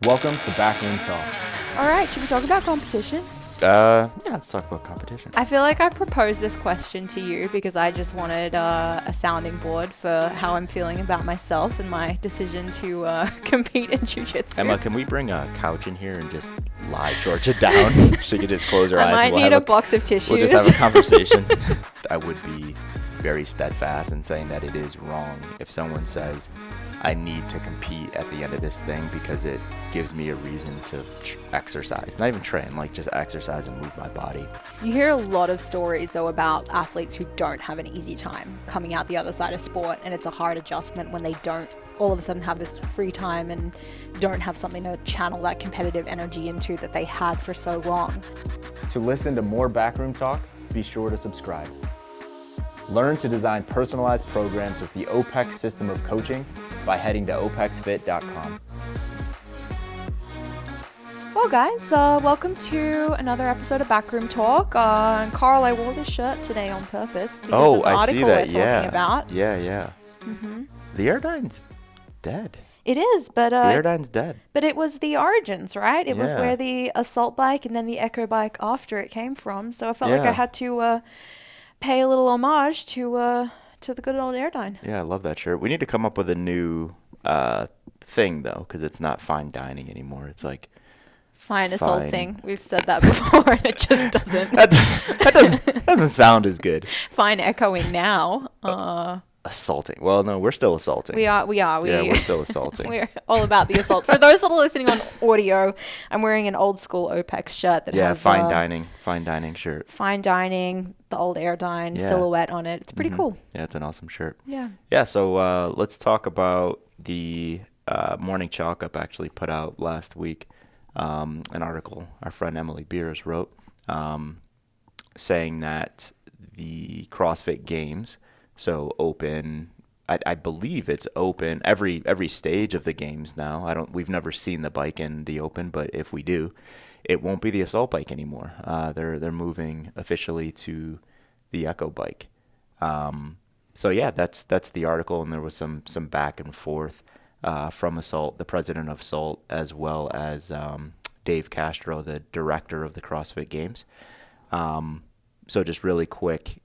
Welcome to Backroom Talk. All right, should we talk about competition? Yeah, let's talk about competition. I feel like I proposed this question to you because I just wanted a sounding board for how I'm feeling about myself and my decision to compete in jiu-jitsu. Emma, can we bring a couch in here and just lie Georgia down? She could just close her eyes. I might need a box of tissues. We'll just have a conversation. I would be very steadfast in saying that it is wrong if someone says, I need to compete at the end of this thing because it gives me a reason to exercise. Not even train, like just exercise and move my body. You hear a lot of stories, though, about athletes who don't have an easy time coming out the other side of sport, and it's a hard adjustment when they don't all of a sudden have this free time and don't have something to channel that competitive energy into that they had for so long. To listen to more Backroom Talk, be sure to subscribe. Learn to design personalized programs with the OPEX system of coaching by heading to opexfit.com. Well, guys, welcome to another episode of Backroom Talk. And Carl, I wore this shirt today on purpose because of the article we're talking about. Yeah. Mm-hmm. The Airdyne's dead. It is, but the Airdyne's dead. But it was the origins, right? It was where the assault bike and then the echo bike after it came from. So I felt like I had to pay a little homage to the good old Airdyne. Yeah, I love that shirt. We need to come up with a new thing though, because it's not fine dining anymore. It's like fine assaulting. We've said that before, and it just doesn't. that doesn't sound as good. Fine echoing now. Assaulting. Well, no, we're still assaulting. We are. Yeah, we're still assaulting. We're all about the assault. For those that are listening on audio, I'm wearing an old school OPEX shirt that has fine dining shirt. Fine dining, the old Airdyne silhouette on it. It's pretty cool. Yeah, it's an awesome shirt. Yeah. Yeah. So let's talk about the Morning Chalk Up actually put out last week. An article our friend Emily Beers wrote, saying that the CrossFit Games. So open, I believe it's open every stage of the games now. We've never seen the bike in the open, but if we do, it won't be the assault bike anymore. They're moving officially to the Echo bike. So yeah, that's the article, and there was some back and forth from Assault, the president of Assault, as well as Dave Castro, the director of the CrossFit Games. So just really quick,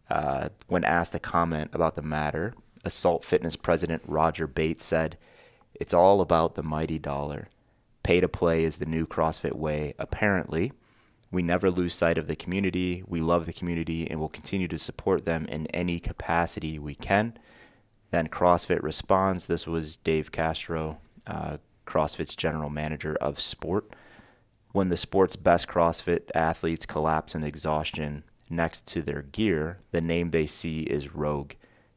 when asked a comment about the matter, Assault Fitness president Roger Bates said, "It's all about the mighty dollar. Pay to play is the new CrossFit way, apparently. We never lose sight of the community. We love the community and will continue to support them in any capacity we can." Then CrossFit responds. This was Dave Castro, CrossFit's general manager of sport. "When the sport's best CrossFit athletes collapse in exhaustion next to their gear, the name they see is Rogue.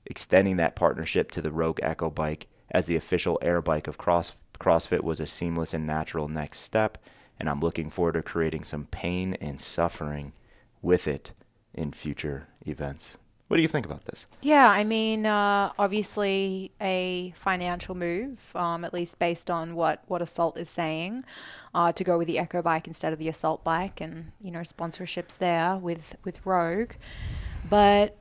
Extending that partnership to the Rogue Echo bike as the official air bike of CrossFit was a seamless and natural next step, and I'm looking forward to creating some pain and suffering with it in future events." What do you think about this? Yeah, I mean, obviously a financial move, at least based on what Assault is saying, to go with the Echo bike instead of the Assault bike, and sponsorships there with Rogue. But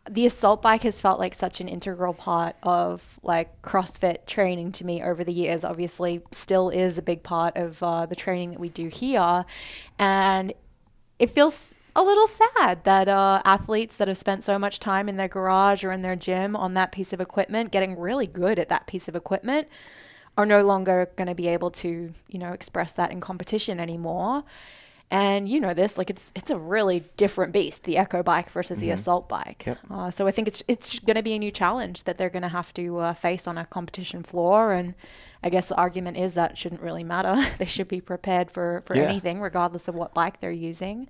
the Assault bike has felt like such an integral part of like CrossFit training to me over the years. Obviously, still is a big part of the training that we do here, and it feels a little sad that athletes that have spent so much time in their garage or in their gym on that piece of equipment, getting really good at that piece of equipment, are no longer going to be able to, express that in competition anymore. And this, like it's a really different beast, the Echo bike versus the Assault bike. Yep. So I think it's going to be a new challenge that they're going to have to face on a competition floor. And I guess the argument is that it shouldn't really matter. They should be prepared for anything, regardless of what bike they're using.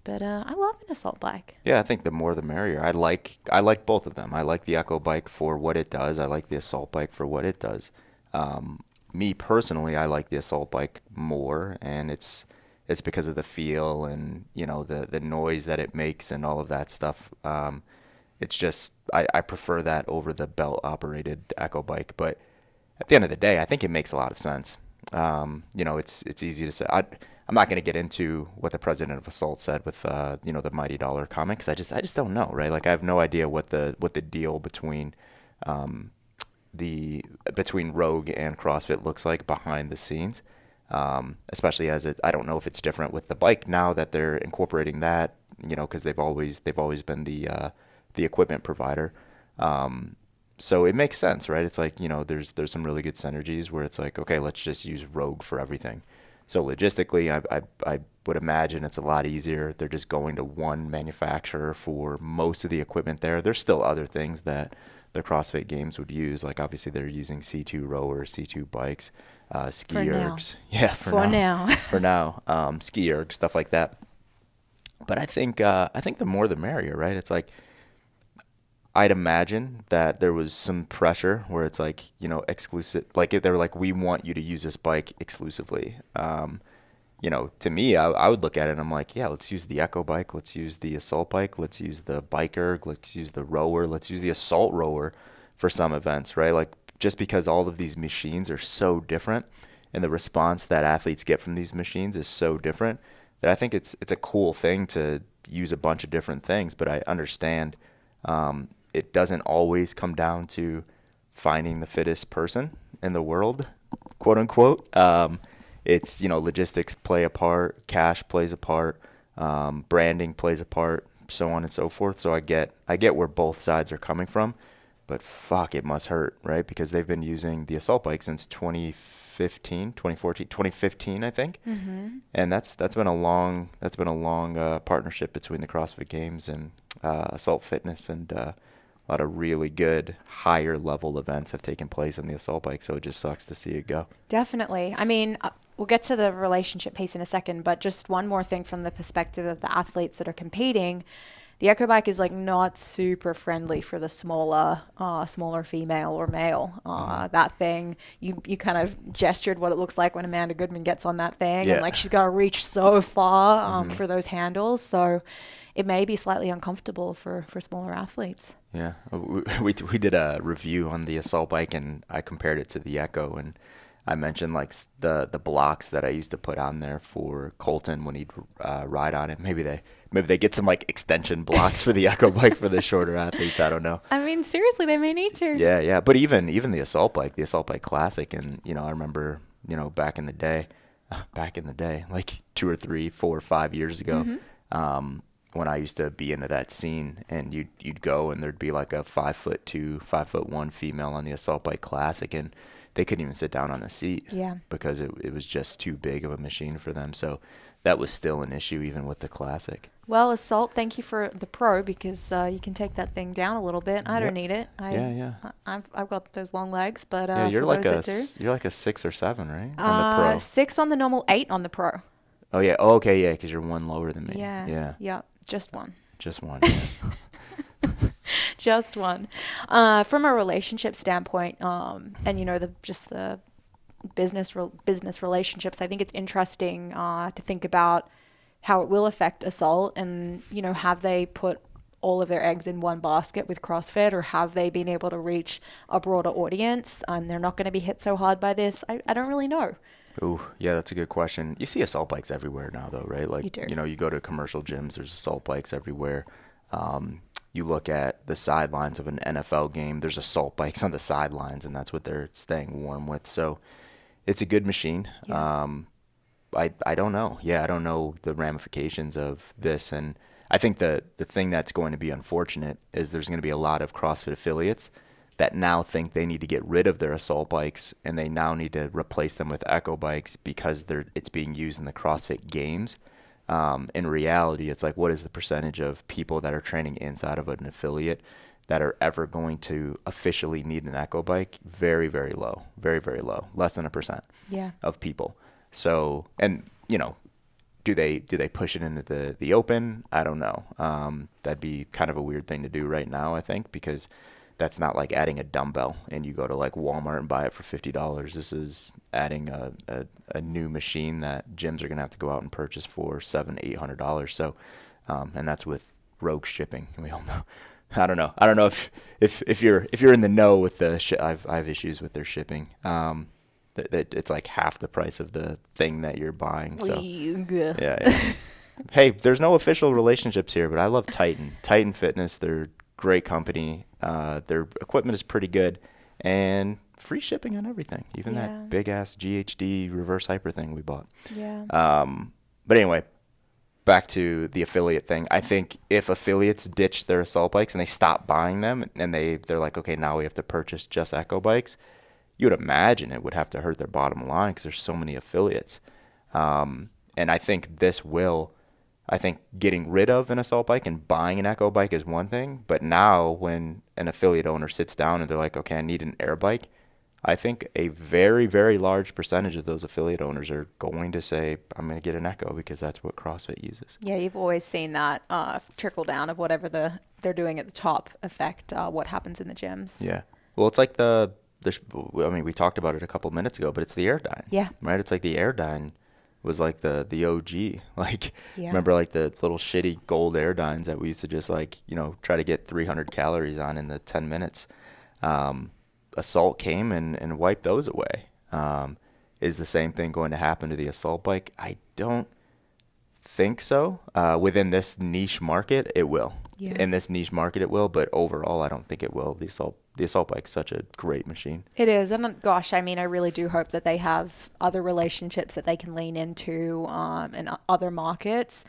But I love an Assault bike. Yeah, I think the more the merrier. I like both of them. I like the Echo bike for what it does. I like the Assault bike for what it does. Me personally, I like the Assault bike more, and it's because of the feel and the noise that it makes and all of that stuff. It's just I prefer that over the belt operated Echo bike. But at the end of the day, I think it makes a lot of sense. It's easy to say. I'm not going to get into what the president of Assault said with the mighty dollar comment, because I just don't know, right? Like I have no idea what the deal between between Rogue and CrossFit looks like behind the scenes, especially I don't know if it's different with the bike now that they're incorporating that, because they've always been the equipment provider. So it makes sense, right? It's like, there's some really good synergies where it's like, okay, let's just use Rogue for everything. So logistically, I would imagine it's a lot easier. They're just going to one manufacturer for most of the equipment there. There's still other things that the CrossFit Games would use. Like obviously they're using C2 rowers, C2 bikes, ski ergs. Yeah, for now. For now, ski ergs, stuff like that. But I think the more the merrier, right? It's like, I'd imagine that there was some pressure where it's like, exclusive, like they were like, we want you to use this bike exclusively. To me, I would look at it and I'm like, yeah, let's use the Echo bike. Let's use the assault bike. Let's use the bike erg. Let's use the rower. Let's use the assault rower for some events, right? Like just because all of these machines are so different and the response that athletes get from these machines is so different that I think it's a cool thing to use a bunch of different things. But I understand, it doesn't always come down to finding the fittest person in the world, quote unquote. It's, logistics play a part, cash plays a part, branding plays a part, so on and so forth. So I get where both sides are coming from, but fuck, it must hurt, right? Because they've been using the assault bike since 2015, I think. Mm-hmm. And that's been a long partnership between the CrossFit Games and Assault Fitness, and a lot of really good higher level events have taken place on the assault bike. So it just sucks to see it go. Definitely. I mean, we'll get to the relationship piece in a second, but just one more thing from the perspective of the athletes that are competing. The Echo bike is like not super friendly for the smaller female or male. That thing, you kind of gestured what it looks like when Amanda Goodman gets on that thing, and like she's got to reach so far for those handles. So it may be slightly uncomfortable for smaller athletes. Yeah, we did a review on the assault bike, and I compared it to the Echo, and I mentioned like the blocks that I used to put on there for Colton when he'd ride on it. Maybe they get some like extension blocks for the Echo bike for the shorter athletes. I don't know. I mean, seriously, they may need to. Yeah. But even the assault bike classic, and I remember back in the day, like 2 or 3, 4 or 5 years ago, when I used to be into that scene, and you'd go and there'd be like a 5'2", 5'1" female on the assault bike classic, and they couldn't even sit down on the seat because it was just too big of a machine for them. So that was still an issue even with the classic. Well, Assault, thank you for the Pro, because you can take that thing down a little bit. I don't need it. I've got those long legs, but you're for like those that do, you're like a 6 or 7, right? On the Pro. 6 on the normal, 8 on the Pro. Oh yeah. Oh, okay. Yeah, because you're one lower than me. Yeah. Just one. Yeah. Just one. From a relationship standpoint, and the business relationships, I think it's interesting to think about how it will affect Assault, and have they put all of their eggs in one basket with CrossFit, or have they been able to reach a broader audience and they're not going to be hit so hard by this? I don't really know. Oh, yeah, that's a good question. You see assault bikes everywhere now, though, right? Like, you do. You go to commercial gyms, there's assault bikes everywhere. You look at the sidelines of an NFL game, there's assault bikes on the sidelines, and that's what they're staying warm with. So it's a good machine. Yeah. I don't know. Yeah, I don't know the ramifications of this. And I think the thing that's going to be unfortunate is there's going to be a lot of CrossFit affiliates that now think they need to get rid of their assault bikes, and they now need to replace them with Echo bikes because it's being used in the CrossFit Games. In reality, it's like, what is the percentage of people that are training inside of an affiliate that are ever going to officially need an Echo bike? Very, very low. Very, very low. Less than 1% of people. So, and do they push it into the open? I don't know. That'd be kind of a weird thing to do right now, I think, because that's not like adding a dumbbell and you go to like Walmart and buy it for $50. This is adding a new machine that gyms are going to have to go out and purchase for $700-800. So, and that's with Rogue shipping. We all know. I don't know if you're in the know with the I have issues with their shipping. It's like half the price of the thing that you're buying. So yeah. Hey, there's no official relationships here, but I love Titan Fitness. They're great company. Their equipment is pretty good, and free shipping on everything, even Yeah. that big ass GHD reverse hyper thing we bought. Yeah. But anyway, back to the affiliate thing. I think if affiliates ditch their assault bikes and they stop buying them and they're like, okay, now we have to purchase just Echo bikes, you would imagine it would have to hurt their bottom line because there's so many affiliates. And I think I think getting rid of an assault bike and buying an Echo bike is one thing. But now when an affiliate owner sits down and they're like, okay, I need an air bike, I think a very, very large percentage of those affiliate owners are going to say, I'm going to get an Echo because that's what CrossFit uses. Yeah, you've always seen that trickle down of whatever they're doing at the top affect what happens in the gyms. Yeah. Well, it's like we talked about it a couple minutes ago, but it's the Airdyne. Yeah. Right? It's like the Airdyne was like the OG. Like, Yeah. remember like the little shitty gold Airdynes that we used to just like, try to get 300 calories on in the 10 minutes. Assault came and wiped those away. Is the same thing going to happen to the assault bike? I don't think so. Within this niche market, it will. Yeah. In this niche market, it will. But overall, I don't think it will. The assault bike's such a great machine. It is. And gosh, I mean, I really do hope that they have other relationships that they can lean into in other markets.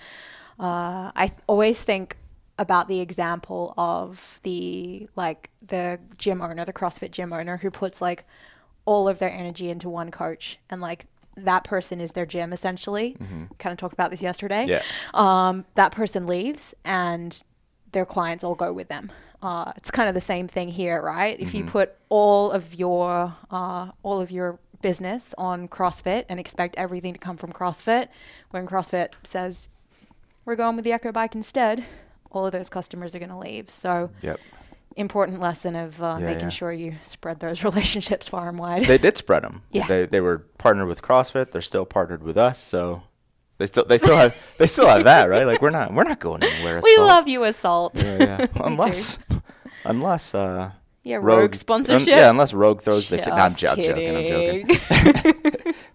I always think about the example of the gym owner, the CrossFit gym owner who puts like all of their energy into one coach and like that person is their gym essentially. Mm-hmm. Kind of talked about this yesterday. Yeah. That person leaves and their clients all go with them. It's kind of the same thing here, right? If you put all of your business on CrossFit and expect everything to come from CrossFit, when CrossFit says we're going with the Echo bike instead, all of those customers are going to leave. So Yep. important lesson of making sure you spread those relationships far and wide. They did spread them. Yeah. They were partnered with CrossFit. They're still partnered with us. So they still have that, right? Like we're not going anywhere. We Assault. love you, Assault. Yeah. Unless Rogue sponsorship. unless Rogue throws the. I'm joking.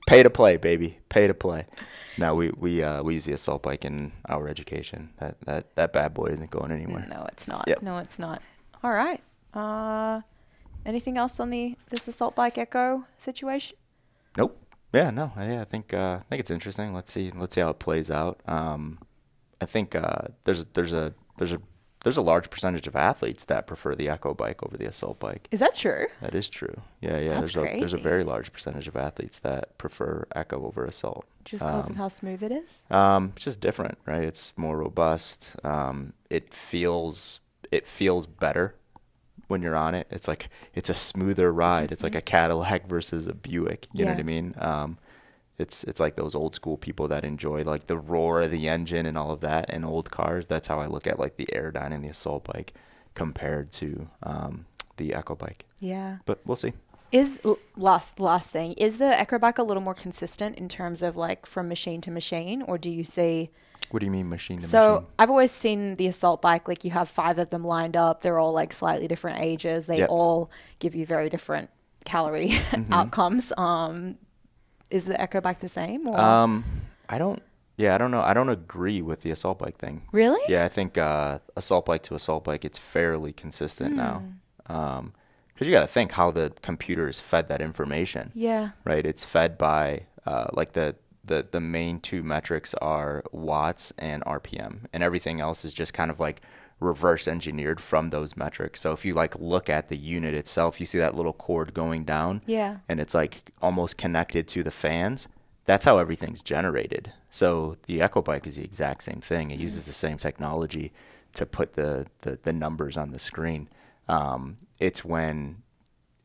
Pay to play, baby. Pay to play. No, we use the assault bike in our education. That bad boy isn't going anywhere. No, it's not. Yep. No, it's not. All right. Anything else on this assault bike Echo situation? Nope. Yeah, no. I think it's interesting. Let's see how it plays out. I think there's a large percentage of athletes that prefer the Echo bike over the assault bike. Is that true? That is true. Yeah. That's There's a crazy. very large percentage of athletes that prefer Echo over assault. Just because of how smooth it is? It's just different, right? It's more robust. It feels better when you're on it. It's like it's a smoother ride. It's like a Cadillac versus a Buick. You know what I mean? It's like those old school people that enjoy like the roar of the engine and all of that in old cars. That's how I look at like the Airdyne and the assault bike compared to the Echo bike. Yeah. But we'll see. Last thing, is the Echo bike a little more consistent in terms of like from machine to machine, or do you see? What do you mean machine to So machine? I've always seen the assault bike, like you have 5 of them lined up. They're all like slightly different ages. They all give you very different calorie outcomes. Is the Echo bike the same? Or? I don't know. I don't agree with the assault bike thing. Really? Yeah, I think assault bike to assault bike, it's fairly consistent now. Because you got to think how the computer is fed that information. Yeah. Right? It's fed by like the main 2 metrics are watts and RPM, and everything else is just kind of like reverse engineered from those metrics. So if you like look at the unit itself, you see that little cord going down. Yeah. And it's like almost connected to the fans. That's how everything's generated. So the Echo bike is the exact same thing. It uses the same technology to put the numbers on the screen. It's when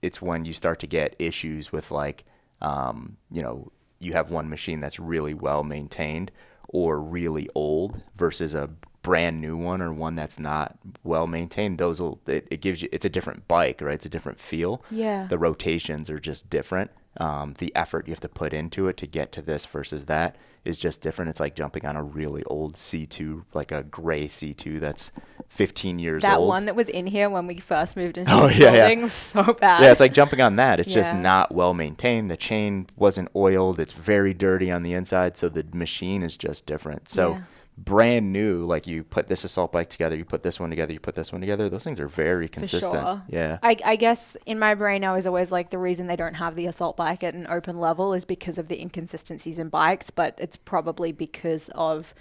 you start to get issues with like, you have one machine that's really well maintained or really old versus a brand new one or one that's not well maintained. It gives you, it's a different bike, right? It's a different feel. Yeah. The rotations are just different. The effort you have to put into it to get to this versus that is just different. It's like jumping on a really old C2, like a gray C2 that's 15 years old. That one that was in here when we first moved into this building was so bad. Yeah, it's like jumping on that. It's just Yeah. not well maintained. The chain wasn't oiled. It's very dirty on the inside, so the machine is just different. So brand new, like you put this assault bike together, you put this one together, you put this one together, those things are very consistent. For sure. Yeah. I guess in my brain, I was always like, the reason they don't have the assault bike at an open level is because of the inconsistencies in bikes, but it's probably because of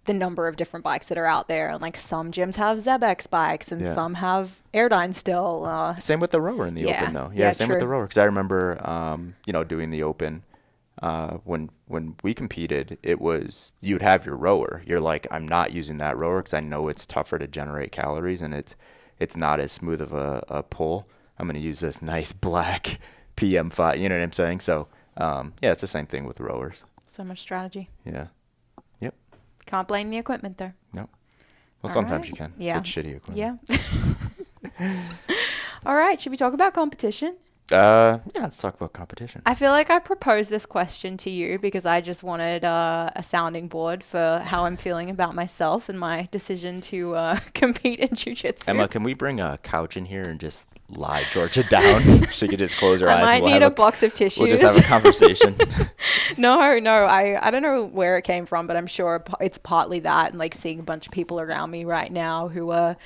the number of different bikes that are out there. And like some gyms have ZebX bikes and some have Airdyne still. Same with the rower in the open though. Yeah, same with the rower. Because I remember, doing the open, when we competed, it was, you'd have your rower. You're like, I'm not using that rower because I know it's tougher to generate calories and it's not as smooth of a pull. I'm going to use this nice black PM5. You know what I'm saying? So, it's the same thing with rowers. So much strategy. Yeah. Yep. Can't blame the equipment there. No. Well, All sometimes right. you can. Yeah. It's shitty equipment. Yeah. All right. Should we talk about competition? Let's talk about competition. I feel like I proposed this question to you because I just wanted a sounding board for how I'm feeling about myself and my decision to compete in jiu-jitsu. Emma, can we bring a couch in here and just lie Georgia down? She could just close her eyes. I might need a box of tissues. We'll just have a conversation. No. I don't know where it came from, but I'm sure it's partly that, and like seeing a bunch of people around me right now who are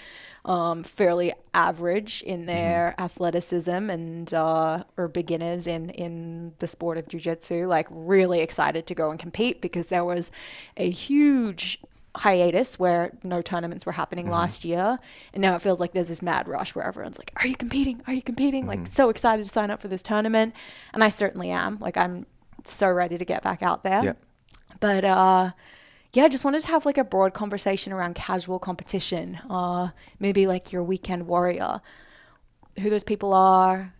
fairly average in their athleticism and or beginners in the sport of jiu-jitsu, like really excited to go and compete because there was a huge hiatus where no tournaments were happening last year, and now it feels like there's this mad rush where everyone's like, are you competing, like so excited to sign up for this tournament. And I certainly am. Like, I'm so ready to get back out there. But I just wanted to have like a broad conversation around casual competition, maybe like your weekend warrior, who those people are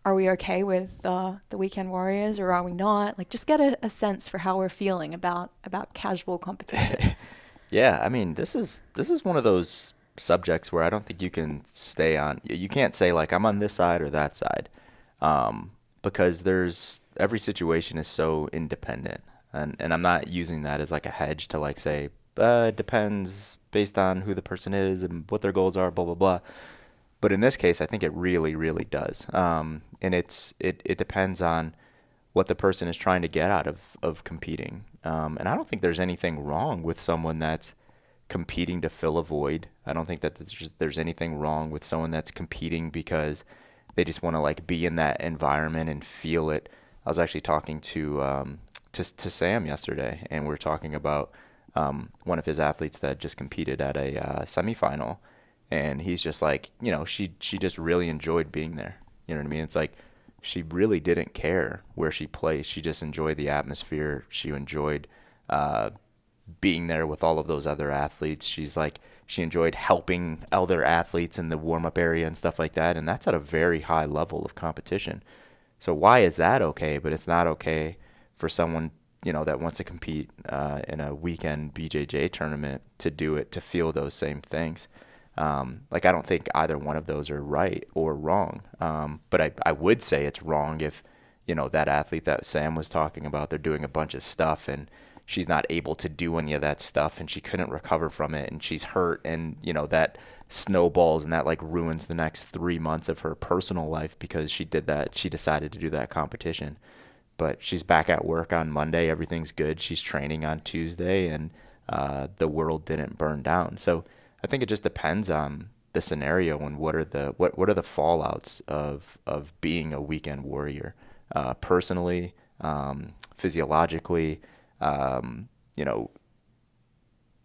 we okay with the weekend warriors or are we not? Like, just get a sense for how we're feeling about casual competition. Yeah, I mean, this is one of those subjects where I don't think you can stay on. You can't say like I'm on this side or that side, because every situation is so independent, and I'm not using that as like a hedge to like say it depends based on who the person is and what their goals are, blah blah blah. But in this case, I think it really, really does, and it depends on what the person is trying to get out of competing. And I don't think there's anything wrong with someone that's competing to fill a void. I don't think that there's anything wrong with someone that's competing because they just want to like be in that environment and feel it. I was actually talking to Sam yesterday, and we were talking about one of his athletes that just competed at a semifinal, and he's just like, she just really enjoyed being there. You know what I mean? It's like, she really didn't care where she placed. She just enjoyed the atmosphere. She enjoyed being there with all of those other athletes. She enjoyed helping other athletes in the warm-up area and stuff like that. And that's at a very high level of competition. So why is that okay? But it's not okay for someone, that wants to compete in a weekend BJJ tournament to do it, to feel those same things. I don't think either one of those are right or wrong. But I would say it's wrong if, that athlete that Sam was talking about, they're doing a bunch of stuff and she's not able to do any of that stuff and she couldn't recover from it and she's hurt and, that snowballs and that like ruins the next 3 months of her personal life because she decided to do that competition. But she's back at work on Monday. Everything's good. She's training on Tuesday and the world didn't burn down. So I think it just depends on the scenario and what are the fallouts of being a weekend warrior, personally, physiologically,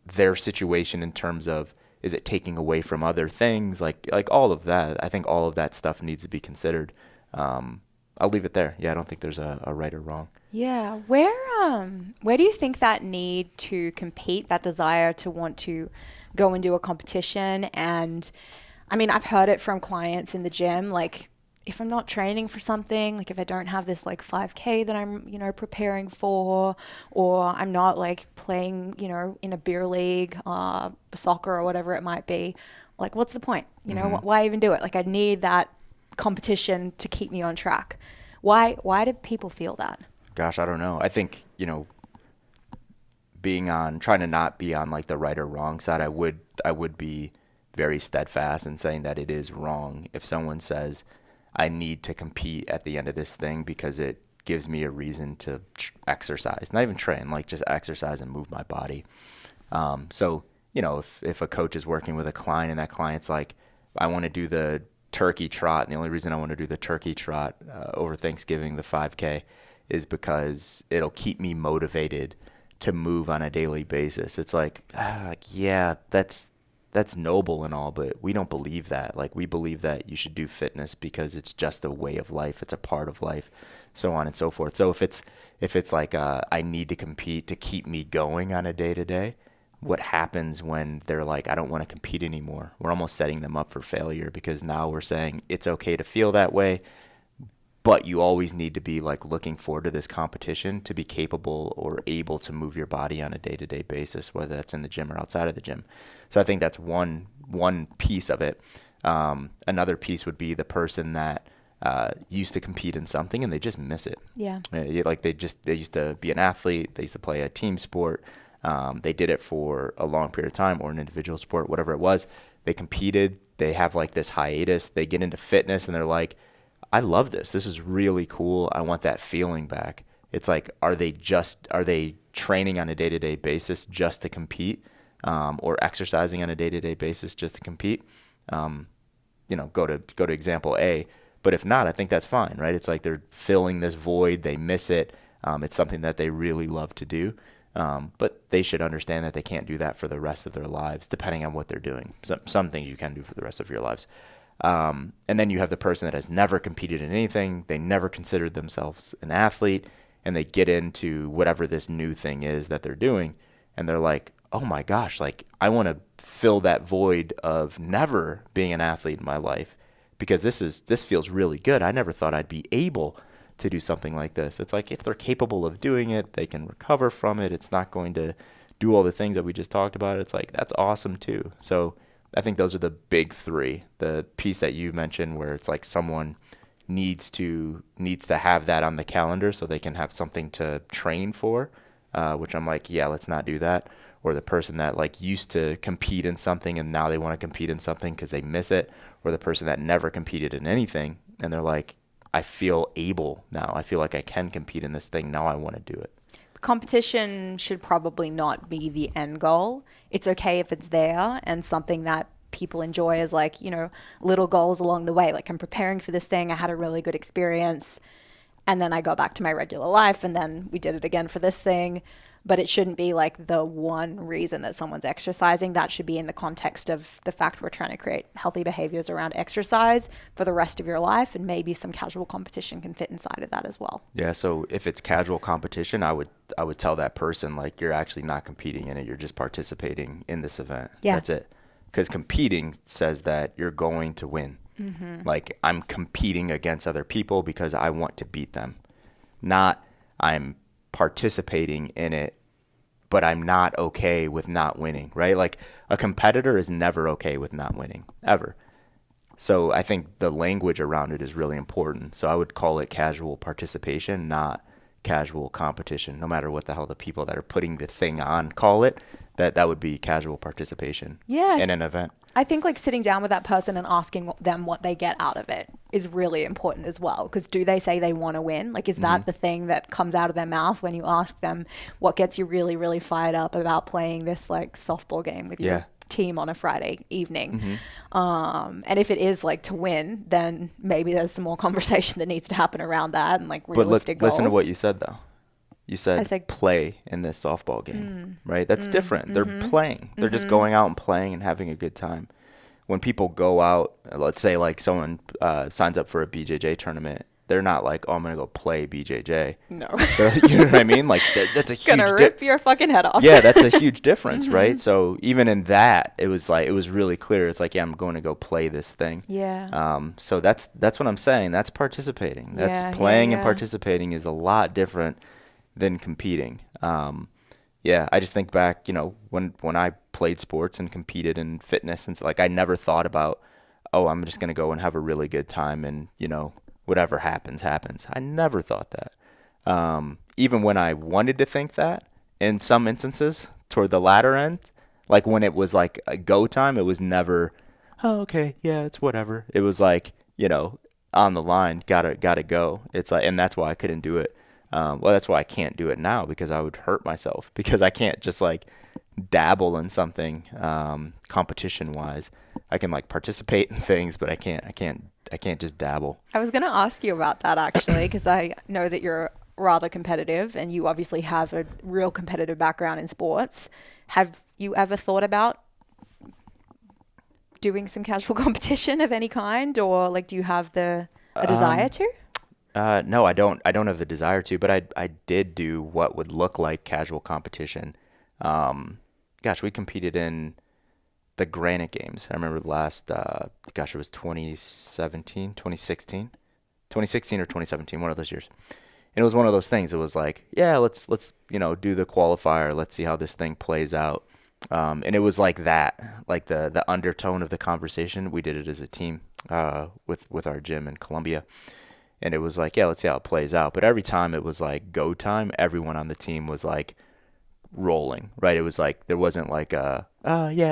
their situation in terms of, is it taking away from other things, like all of that. I think all of that stuff needs to be considered. I'll leave it there. Yeah, I don't think there's a right or wrong. Yeah, where do you think that need to compete, that desire to want to go and do a competition? And I mean, I've heard it from clients in the gym, like, if I'm not training for something, like if I don't have this like 5K that I'm, preparing for, or I'm not like playing, in a beer league, soccer or whatever it might be, like, what's the point? Why even do it? Like, I need that competition to keep me on track. Why do people feel that? Gosh, I don't know. I think, trying to not be on like the right or wrong side, I would be very steadfast in saying that it is wrong if someone says, I need to compete at the end of this thing because it gives me a reason to exercise, not even train, like just exercise and move my body. So, if a coach is working with a client and that client's like, I want to do the turkey trot, and the only reason I want to do the turkey trot over Thanksgiving, the 5K, is because it'll keep me motivated to move on a daily basis. It's like, yeah, that's noble and all, but we don't believe that. Like, we believe that you should do fitness because it's just a way of life. It's a part of life, so on and so forth. So if it's like, I need to compete to keep me going on a day-to-day, what happens when they're like, I don't want to compete anymore? We're almost setting them up for failure, because now we're saying it's okay to feel that way, but you always need to be like looking forward to this competition to be capable or able to move your body on a day-to-day basis, whether that's in the gym or outside of the gym. So I think that's one piece of it. Another piece would be the person that used to compete in something and they just miss it. Yeah. Like they used to be an athlete. They used to play a team sport. They did it for a long period of time, or an individual sport, whatever it was. They competed. They have like this hiatus. They get into fitness and they're like, I love this. This is really cool. I want that feeling back. It's like, are they training on a day-to-day basis just to compete, or exercising on a day-to-day basis just to compete? Go to example A. But if not, I think that's fine, right? It's like they're filling this void. They miss it. It's something that they really love to do. But they should understand that they can't do that for the rest of their lives, depending on what they're doing. Some things you can do for the rest of your lives. And then you have the person that has never competed in anything. They never considered themselves an athlete, and they get into whatever this new thing is that they're doing. And they're like, oh my gosh, like I want to fill that void of never being an athlete in my life, because this feels really good. I never thought I'd be able to do something like this. It's like, if they're capable of doing it, they can recover from it. It's not going to do all the things that we just talked about. It's like, that's awesome too. So I think those are the big three. The piece that you mentioned where it's like someone needs to have that on the calendar so they can have something to train for, which I'm like, yeah, let's not do that. Or the person that like used to compete in something and now they want to compete in something because they miss it. Or the person that never competed in anything and they're like, I feel able now. I feel like I can compete in this thing. Now I want to do it. Competition should probably not be the end goal. It's okay if it's there and something that people enjoy as like, little goals along the way. Like, I'm preparing for this thing. I had a really good experience. And then I go back to my regular life and then we did it again for this thing. But it shouldn't be like the one reason that someone's exercising. That should be in the context of the fact we're trying to create healthy behaviors around exercise for the rest of your life, and maybe some casual competition can fit inside of that as well. Yeah, so if it's casual competition, I would tell that person, like, you're actually not competing in it. You're just participating in this event. Yeah. That's it. Because competing says that you're going to win. Mm-hmm. Like, I'm competing against other people because I want to beat them. Not I'm participating in it, but I'm not okay with not winning, right? Like, a competitor is never okay with not winning, ever. So I think the language around it is really important. So I would call it casual participation, not casual competition, no matter what the hell the people that are putting the thing on call it. That would be casual participation in an event. I think like sitting down with that person and asking them what they get out of it is really important as well. Because do they say they want to win? Like, is that the thing that comes out of their mouth when you ask them what gets you really, really fired up about playing this like softball game with your team on a Friday evening? And if it is like to win, then maybe there's some more conversation that needs to happen around that and like realistic goals. Listen to what you said though. You said play in this softball game, right? That's different. They're playing. They're just going out and playing and having a good time. When people go out, let's say like someone signs up for a BJJ tournament, they're not like, oh, I'm going to go play BJJ. No. You know what I mean? Like that's a huge gonna rip your fucking head off. Yeah, that's a huge difference, right? So even in that, it was really clear. It's like, yeah, I'm going to go play this thing. Yeah. So that's what I'm saying. That's participating. That's playing and participating is a lot different than competing. I just think back, when I played sports and competed in fitness, and like I never thought about, oh, I'm just going to go and have a really good time and, whatever happens. I never thought that. Even when I wanted to think that, in some instances, toward the latter end, like when it was like a go time, it was never, oh, okay, yeah, it's whatever. It was like, on the line, gotta go. It's like, and that's why I couldn't do it. That's why I can't do it now, because I would hurt myself, because I can't just like dabble in something competition wise. I can like participate in things, but I can't just dabble. I was going to ask you about that actually, because I know that you're rather competitive and you obviously have a real competitive background in sports. Have you ever thought about doing some casual competition of any kind, or like do you have a desire to? No, I don't have the desire to, but I did do what would look like casual competition. We competed in the Granite Games. I remember the last, it was 2016 or 2017, one of those years. And it was one of those things. It was like, yeah, let's do the qualifier. Let's see how this thing plays out. And it was like that, like the undertone of the conversation. We did it as a team with our gym in Columbia. And it was like, yeah, let's see how it plays out. But every time it was like go time, everyone on the team was like rolling, right? It was like, there wasn't like yeah,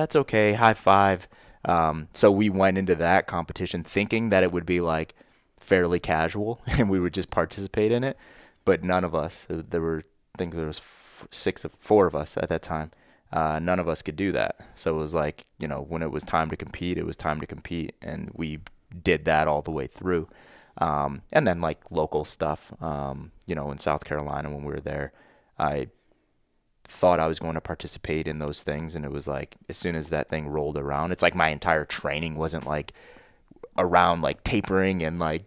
it's okay, high five. So we went into that competition thinking that it would be like fairly casual and we would just participate in it. But none of us, I think there was four of us at that time. None of us could do that. So it was like, when it was time to compete, it was time to compete. And we did that all the way through. And then like local stuff, in South Carolina when we were there, I thought I was going to participate in those things. And it was like, as soon as that thing rolled around, it's like my entire training wasn't like around like tapering and like,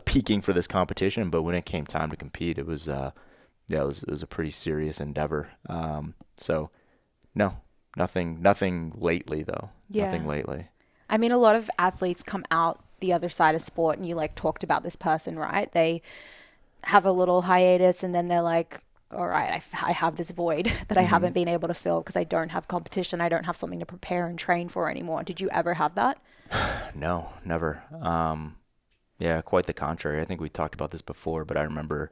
peaking for this competition. But when it came time to compete, it was, it was a pretty serious endeavor. So no, nothing lately though. Yeah. Nothing lately. I mean, a lot of athletes come out the other side of sport, and you like talked about this person, right? They have a little hiatus and then they're like, all right, I have this void that I haven't been able to fill because I don't have competition. I don't have something to prepare and train for anymore. Did you ever have that? No, never. Yeah, quite the contrary. I think we talked about this before, but I remember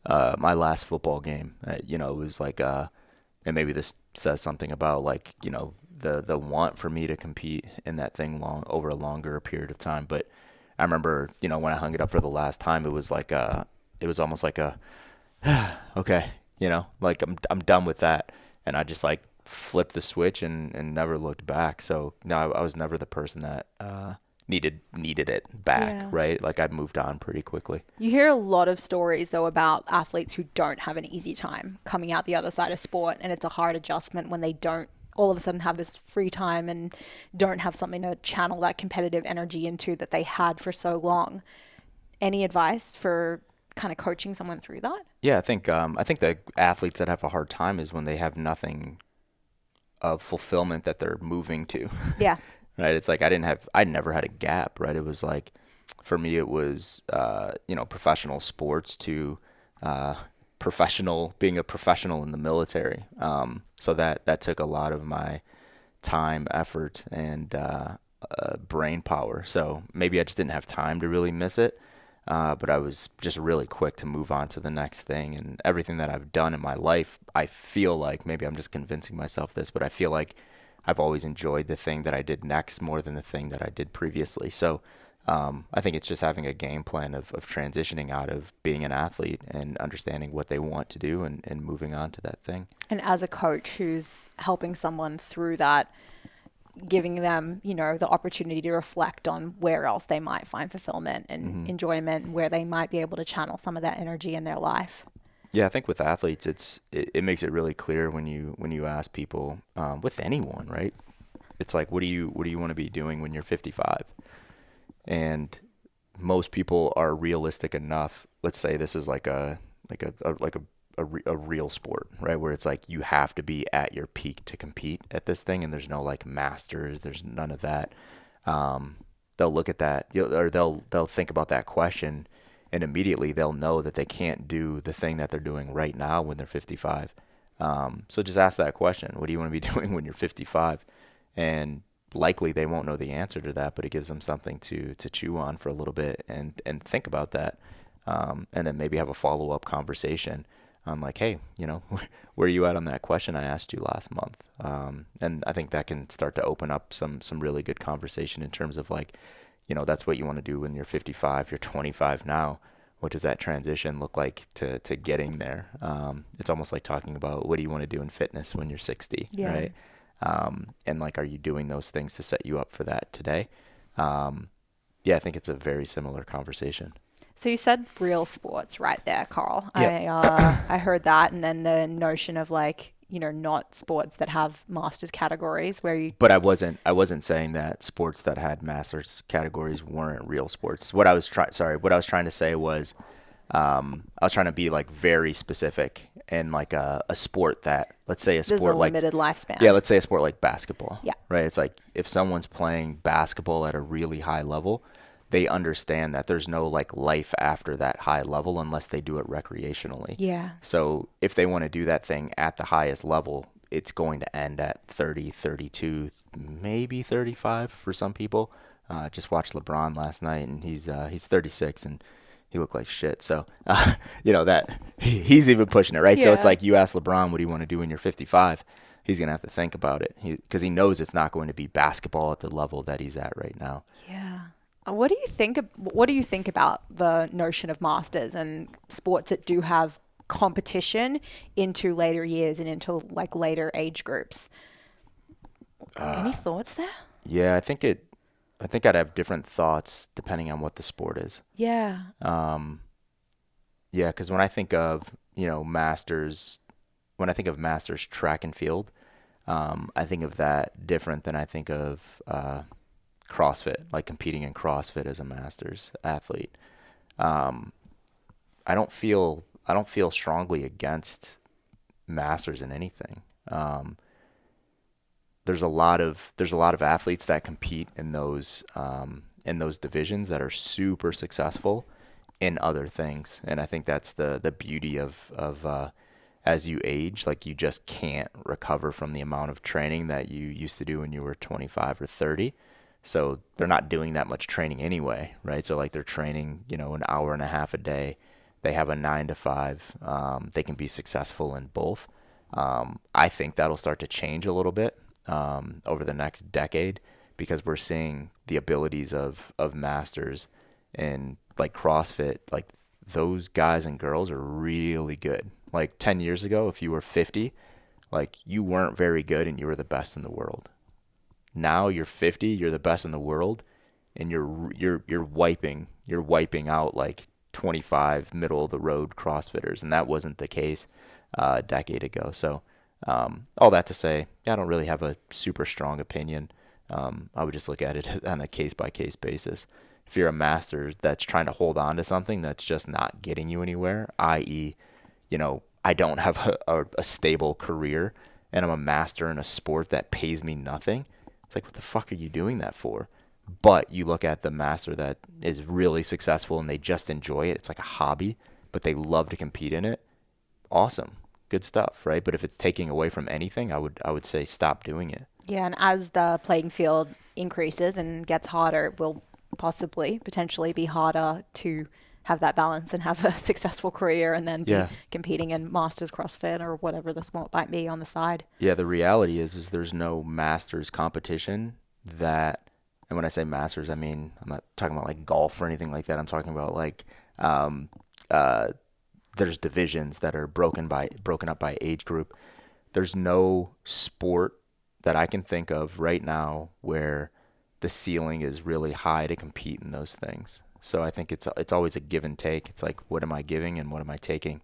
my last football game. It was like, and maybe this says something about like, the want for me to compete in that thing over a longer period of time. But I remember, when I hung it up for the last time, it was like it was almost like okay, like I'm done with that. And I just like flipped the switch and never looked back. So no, I was never the person that needed it back, Yeah. right? Like I moved on pretty quickly. You hear a lot of stories though about athletes who don't have an easy time coming out the other side of sport, and it's a hard adjustment when they don't all of a sudden have this free time and don't have something to channel that competitive energy into that they had for so long. Any advice for kind of coaching someone through that? Yeah, I think the athletes that have a hard time is when they have nothing of fulfillment that they're moving to. Yeah. Right. It's like I never had a gap. Right. It was like, for me, it was professional sports to being a professional in the military. So that took a lot of my time, effort, and brain power. So maybe I just didn't have time to really miss it. But I was just really quick to move on to the next thing. And everything that I've done in my life, I feel like, maybe I'm just convincing myself this, but I feel like I've always enjoyed the thing that I did next more than the thing that I did previously. So I think it's just having a game plan of transitioning out of being an athlete and understanding what they want to do and moving on to that thing. And as a coach who's helping someone through that, giving them, the opportunity to reflect on where else they might find fulfillment and enjoyment, and where they might be able to channel some of that energy in their life. Yeah, I think with athletes, it makes it really clear when you ask people, with anyone, right? It's like, what do you want to be doing when you're 55? And most people are realistic enough. Let's say this is like a real sport, right? Where it's like you have to be at your peak to compete at this thing, and there's no like masters, there's none of that. They'll look at that, or they'll think about that question, and immediately they'll know that they can't do the thing that they're doing right now when they're 55. So just ask that question: what do you want to be doing when you're 55? And likely they won't know the answer to that, but it gives them something to chew on for a little bit and think about that, and then maybe have a follow-up conversation on like, hey, where are you at on that question I asked you last month? And I think that can start to open up some really good conversation in terms of like, that's what you want to do when you're 55, you're 25 now. what does that transition look like to getting there? It's almost like talking about what do you want to do in fitness when you're 60, Yeah. right? And like, are you doing those things to set you up for that today? Yeah, I think it's a very similar conversation. So you said real sports right there, Carl. Yeah. I heard that, and then the notion of like, you know, not sports that have masters categories where you. But I wasn't saying that sports that had masters categories weren't real sports. What I was trying to say was, I was trying to be like very specific in like a sport that, let's say a There's sport a like limited lifespan. yeah, let's say a sport like basketball. Yeah. Right. It's like if someone's playing basketball at a really high level, they understand that there's no like life after that high level unless they do it recreationally. Yeah. So if they want to do that thing at the highest level, it's going to end at 30, 32, maybe 35 for some people. Just watched LeBron last night, and he's 36, and he looked like shit. So, you know, that he's even pushing it, right? So it's Yeah. like you ask LeBron, what do you want to do when you're 55? He's going to have to think about it because he knows it's not going to be basketball at the level that he's at right now. Yeah. What do you think? What do you think about the notion of masters and sports that do have competition into later years and into like later age groups? Any thoughts there? Yeah, I think I'd have different thoughts depending on what the sport is. Yeah. Yeah, because when I think of, you know, masters track and field, I think of that different than I think of CrossFit, like competing in CrossFit as a masters athlete. I don't feel strongly against masters in anything. There's a lot of athletes that compete in those divisions that are super successful in other things, and I think that's the beauty of as you age, like you just can't recover from the amount of training that you used to do when you were 25 or 30. So they're not doing that much training anyway, right? So like they're training, you know, an hour and a half a day. They have a 9 to 5. They can be successful in both. I think that'll start to change a little bit over the next decade because we're seeing the abilities of masters in like CrossFit. Like those guys and girls are really good. Like 10 years ago, if you were 50, like you weren't very good and you were the best in the world. Now you're 50, you're the best in the world, and you're wiping out like 25 middle of the road CrossFitters, and that wasn't the case a decade ago. So all that to say, I don't really have a super strong opinion. I would just look at it on a case by case basis. If you're a master that's trying to hold on to something that's just not getting you anywhere, i.e., you know, I don't have a stable career and I'm a master in a sport that pays me nothing. It's like, what the fuck are you doing that for? But you look at the master that is really successful and they just enjoy it. It's like a hobby, but they love to compete in it. Awesome. Good stuff, right? But if it's taking away from anything, I would say stop doing it. Yeah, and as the playing field increases and gets harder, it will potentially be harder to have that balance and have a successful career and then be competing in Masters CrossFit or whatever the sport might be on the side. Yeah, the reality is there's no Masters competition that, and when I say Masters, I mean, I'm not talking about like golf or anything like that. I'm talking about like, there's divisions that are broken up by age group. There's no sport that I can think of right now where the ceiling is really high to compete in those things. So I think it's always a give and take. It's like, what am I giving and what am I taking?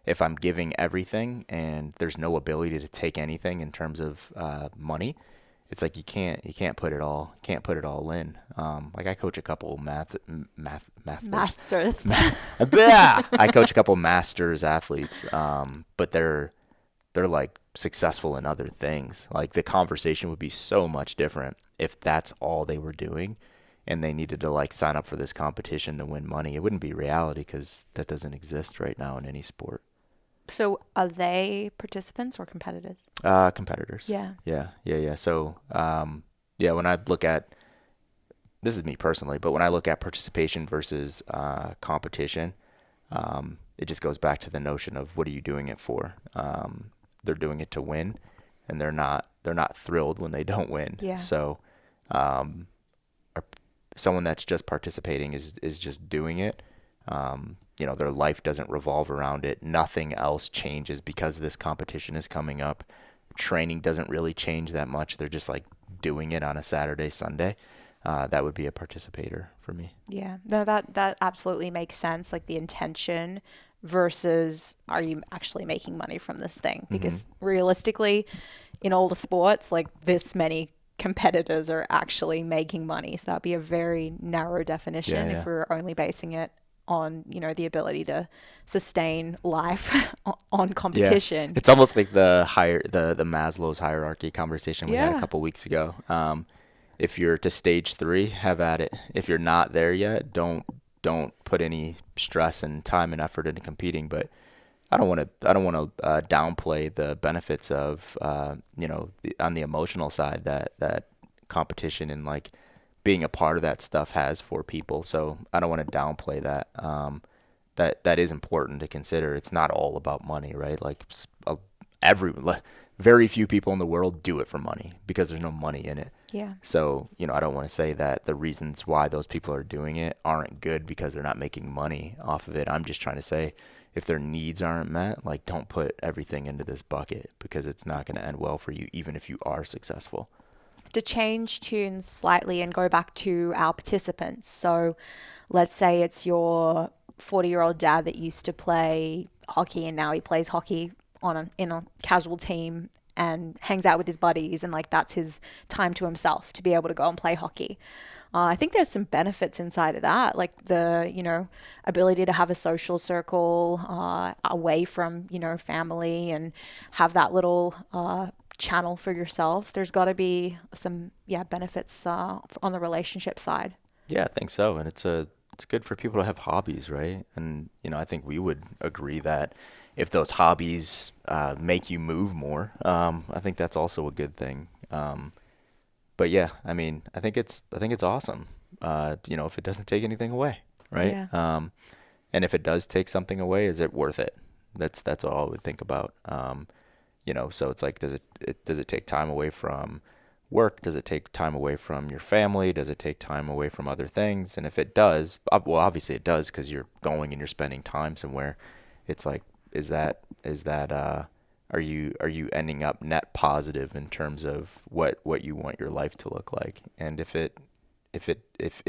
If I'm giving everything and there's no ability to take anything in terms of money, it's like you can't put it all in. Like I coach a couple masters. I coach a couple masters athletes, but they're like successful in other things. Like the conversation would be so much different if that's all they were doing and they needed to like sign up for this competition to win money. It wouldn't be reality because that doesn't exist right now in any sport. So are they participants or competitors? Competitors. Yeah. So, when I look at, this is me personally, but when I look at participation versus competition, it just goes back to the notion of what are you doing it for? They're doing it to win, and they're not thrilled when they don't win. Yeah. So, someone that's just participating is just doing it. their life doesn't revolve around it. Nothing else changes because this competition is coming up. Training doesn't really change that much. They're just like doing it on a Saturday, Sunday. That would be a participator for me. Yeah, no, that absolutely makes sense. Like the intention versus are you actually making money from this thing? Because realistically, in all the sports, like this many competitors are actually making money. So that'd be a very narrow definition if we're only basing it on, the ability to sustain life on competition. Yeah. It's almost like the Maslow's hierarchy conversation we had a couple weeks ago. If you're to stage 3, have at it. If you're not there yet, don't put any stress and time and effort into competing. But I don't want to downplay the benefits of on the emotional side that competition and like being a part of that stuff has for people. So I don't want to downplay that. That is important to consider. It's not all about money, right? Like very few people in the world do it for money because there's no money in it. Yeah. So, I don't want to say that the reasons why those people are doing it aren't good because they're not making money off of it. I'm just trying to say if their needs aren't met, like don't put everything into this bucket because it's not going to end well for you, even if you are successful. To change tunes slightly and go back to our participants. So let's say it's your 40-year-old dad that used to play hockey and now he plays hockey in a casual team and hangs out with his buddies, and like that's his time to himself to be able to go and play hockey. I think there's some benefits inside of that, like the ability to have a social circle away from family and have that little channel for yourself. There's got to be some benefits on the relationship side. Yeah, I think so, and it's good for people to have hobbies, right? And I think we would agree that if those hobbies make you move more, I think that's also a good thing. But yeah, I mean, I think it's awesome. If it doesn't take anything away, right? Yeah. And if it does take something away, is it worth it? That's all I would think about. So it's like, does it take time away from work? Does it take time away from your family? Does it take time away from other things? And if it does, well, obviously it does because you're going and you're spending time somewhere. It's like, is that are you ending up net positive in terms of what you want your life to look like? And if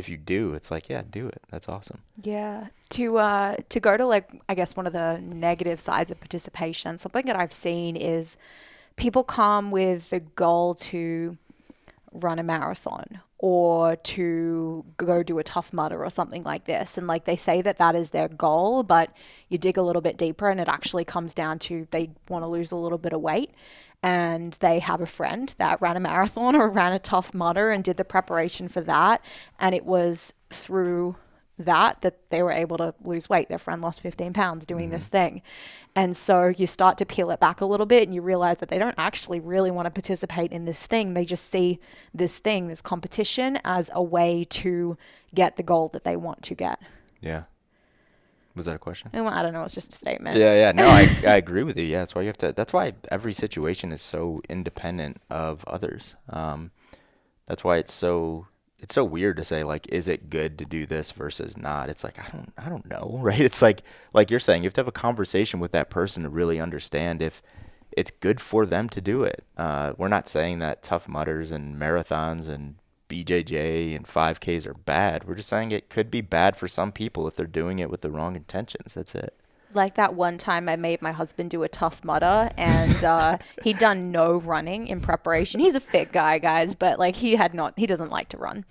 you do, it's like, yeah, do it. That's awesome. Yeah. To go to like, I guess one of the negative sides of participation, something that I've seen is people come with the goal to run a marathon or to go do a Tough Mudder or something like this. And like they say that is their goal, but you dig a little bit deeper and it actually comes down to they want to lose a little bit of weight. And they have a friend that ran a marathon or ran a Tough Mudder and did the preparation for that. And it was through that they were able to lose weight. Their friend lost 15 pounds doing this thing. And so you start to peel it back a little bit and you realize that they don't actually really want to participate in this thing. They just see this thing, this competition, as a way to get the goal that they want to get. Yeah. Was that a question? Well, I don't know. It's just a statement. Yeah. No, I agree with you. Yeah. That's why every situation is so independent of others. That's why it's so weird to say, like, is it good to do this versus not? It's like, I don't know, right? It's like you're saying, you have to have a conversation with that person to really understand if it's good for them to do it. We're not saying that Tough Mudders and marathons and BJJ and 5Ks are bad. We're just saying it could be bad for some people if they're doing it with the wrong intentions. That's it. Like that one time I made my husband do a Tough Mudder and he'd done no running in preparation. He's a fit guy, guys, but like he doesn't like to run.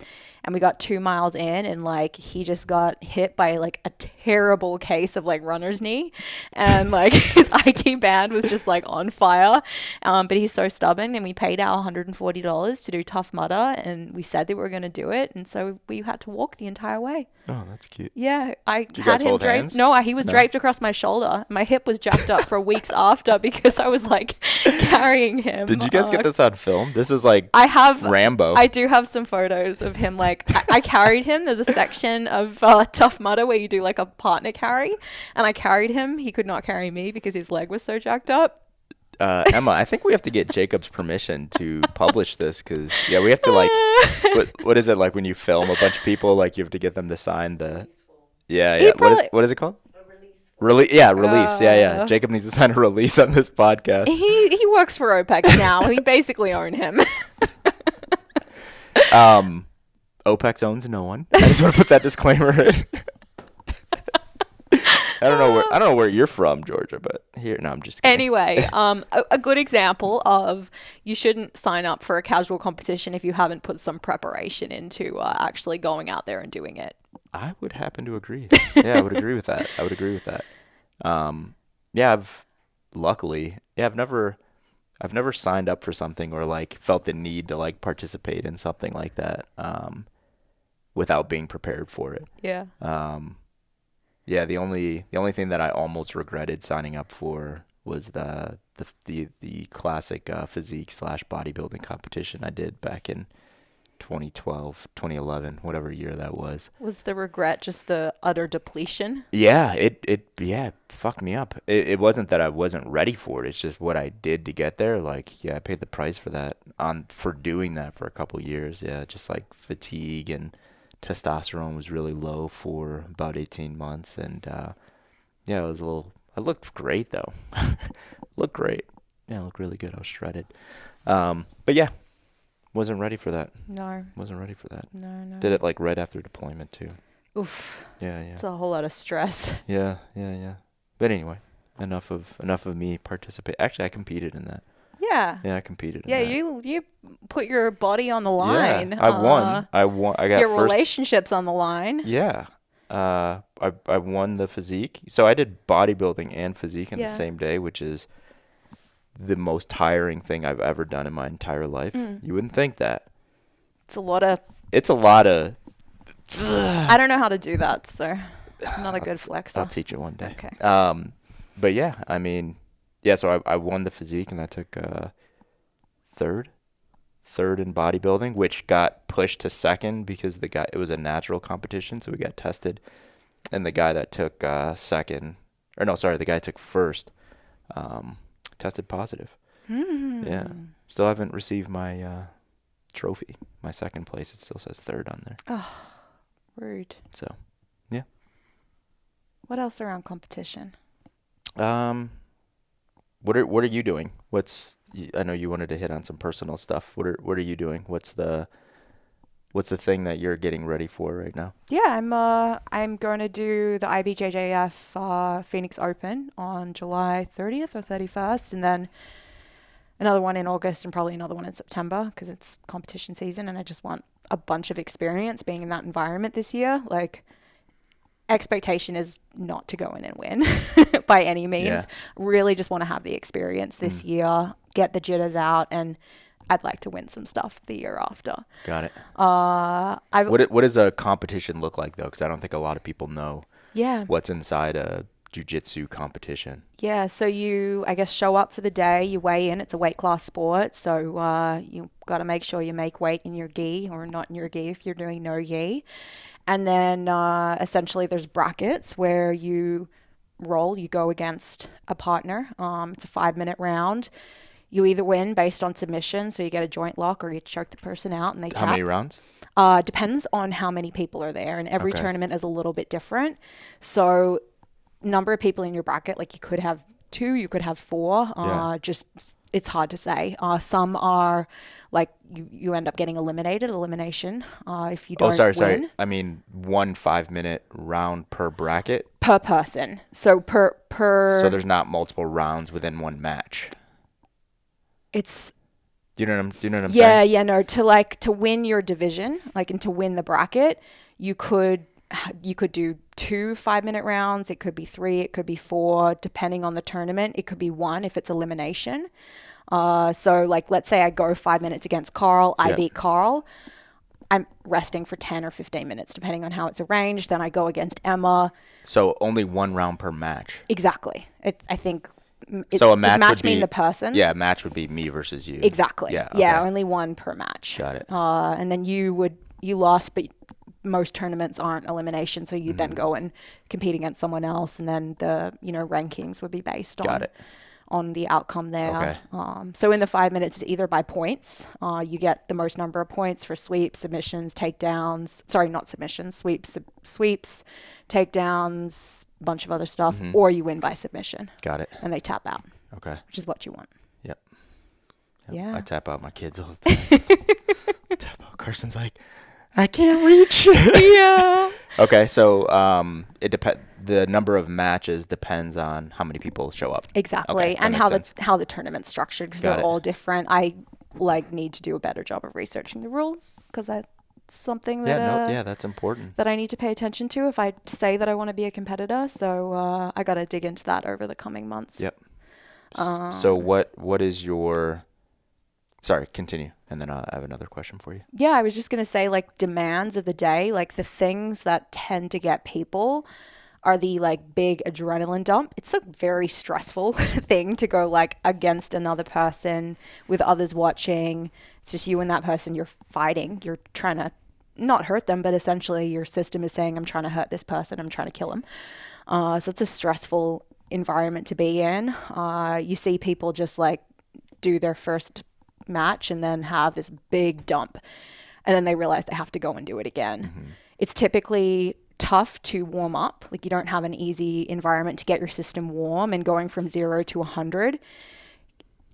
And we got 2 miles in and like he just got hit by like a terrible case of like runner's knee. And like his IT band was just like on fire. But he's so stubborn and we paid our $140 to do Tough Mudder and we said that we were going to do it. And so we had to walk the entire way. Oh, that's cute. Yeah, I Did you had guys him hold draped. hands? No, he was draped across my shoulder. My hip was jacked up for weeks after because I was like carrying him. Did you guys get this on film? This is like Rambo. I do have some photos of him. Like I carried him. There's a section of Tough Mudder where you do like a partner carry, and I carried him. He could not carry me because his leg was so jacked up. Emma, I think we have to get Jacob's permission to publish this because, we have to like, what is it like when you film a bunch of people, like you have to get them to sign the, what is it called? A Release. Yeah. Jacob needs to sign a release on this podcast. He works for OPEX now. We basically own him. OPEX owns no one. I just want to put that disclaimer in. I don't know where you're from, Georgia, but here, no, I'm just kidding. Anyway, a good example of you shouldn't sign up for a casual competition if you haven't put some preparation into actually going out there and doing it. I would happen to agree. Yeah, I would agree with that. Yeah, I've never signed up for something or like felt the need to like participate in something like that without being prepared for it. Yeah. Yeah, the only thing that I almost regretted signing up for was the classic physique / bodybuilding competition I did back in 2012, 2011, whatever year that was. Was the regret just the utter depletion? Yeah, it fucked me up. It wasn't that I wasn't ready for it. It's just what I did to get there. Like, yeah, I paid the price for that for doing that for a couple years. Yeah, just like fatigue and testosterone was really low for about 18 months. And, yeah, I looked great though. Looked great. Yeah, I looked really good. I was shredded. But yeah, wasn't ready for that. No. Wasn't ready for that. No. Did it like right after deployment too. Oof. Yeah. It's a whole lot of stress. Yeah. But anyway, enough of me participate. Actually, I competed in that. Yeah. Yeah, I competed in that. that. You put your body on the line. Yeah, I won. I got your first. relationships on the line. Yeah. I won the physique. So I did bodybuilding and physique in the same day, which is the most tiring thing I've ever done in my entire life. You wouldn't think that. It's a lot of. I don't know how to do that, so I'm not a good flexor. I'll teach you one day. Okay. But yeah, I mean, yeah. So I won the physique, and I took third in bodybuilding, which got pushed to second because it was a natural competition, so we got tested, and the guy that took the guy took first, tested positive. Yeah, still haven't received my trophy, my second place. It still says third on there. Oh, rude. So, yeah. What else around competition? What are you doing? I know you wanted to hit on some personal stuff. What are you doing? What's the thing that you're getting ready for right now? Yeah, I'm going to do the IBJJF Phoenix Open on July 30th or 31st, and then another one in August and probably another one in September because it's competition season, and I just want a bunch of experience being in that environment this year. Like, expectation is not to go in and win by any means. Yeah. Really just want to have the experience this year, get the jitters out, and I'd like to win some stuff the year after. Got it. What does a competition look like, though? Because I don't think a lot of people know what's inside a jiu-jitsu competition. Yeah, so you, I guess, show up for the day, you weigh in. It's a weight class sport, so you got to make sure you make weight in your gi or not in your gi if you're doing no gi. And then essentially there's brackets where you roll, you go against a partner. It's a 5-minute round. You either win based on submission, so you get a joint lock, or you choke the person out and they tap. How many rounds? Depends on how many people are there, and every tournament is a little bit different. So number of people in your bracket, like you could have 2, you could have 4. Just it's hard to say. Some are like you end up getting elimination if you don't win. Sorry. I mean 1 5-minute round per bracket? Per person. So per So there's not multiple rounds within one match. It's you know what I'm saying? Yeah, no, to win your division, like, and to win the bracket, you could do 2 5-minute rounds. It could be 3, it could be 4, depending on the tournament. It could be 1 if it's elimination. So like, let's say I go 5 minutes against Carl, I beat Carl. I'm resting for 10 or 15 minutes, depending on how it's arranged. Then I go against Emma. So only 1 round per match. Exactly. I think. So a match does match would be mean the person? Yeah, a match would be me versus you. Exactly. Yeah. Okay. Yeah, only 1 per match. Got it. And then you lost, but most tournaments aren't elimination, so you then go and compete against someone else, and then the rankings would be based on the outcome there. Okay. So in the 5 minutes, it's either by points. You get the most number of points for sweeps, submissions, takedowns. Sorry, not submissions, sweeps, takedowns, a bunch of other stuff. Or you win by submission. Got it. And they tap out. Okay. Which is what you want. Yep. Yeah. I tap out my kids all the time. Tap out. Carson's like, I can't reach. Yeah. Okay, so the number of matches depends on how many people show up. Exactly. Okay, and that how the tournament's structured, because Got they're it. all different. I need to do a better job of researching the rules, because that's something that that's important. that I need to pay attention to if I say that I want to be a competitor. So I got to dig into that over the coming months. Yep. So what is your... Sorry, continue, and then I have another question for you. Yeah, I was just going to say, like, demands of the day, like the things that tend to get people are the like big adrenaline dump. It's a very stressful thing to go like against another person with others watching. It's just you and that person. You're fighting. You're trying to not hurt them, but essentially your system is saying, I'm trying to hurt this person. I'm trying to kill him. So it's a stressful environment to be in. You see people just like do their first match and then have this big dump, and then they realize they have to go and do it again. It's typically tough to warm up. Like, you don't have an easy environment to get your system warm, and going from 0 to 100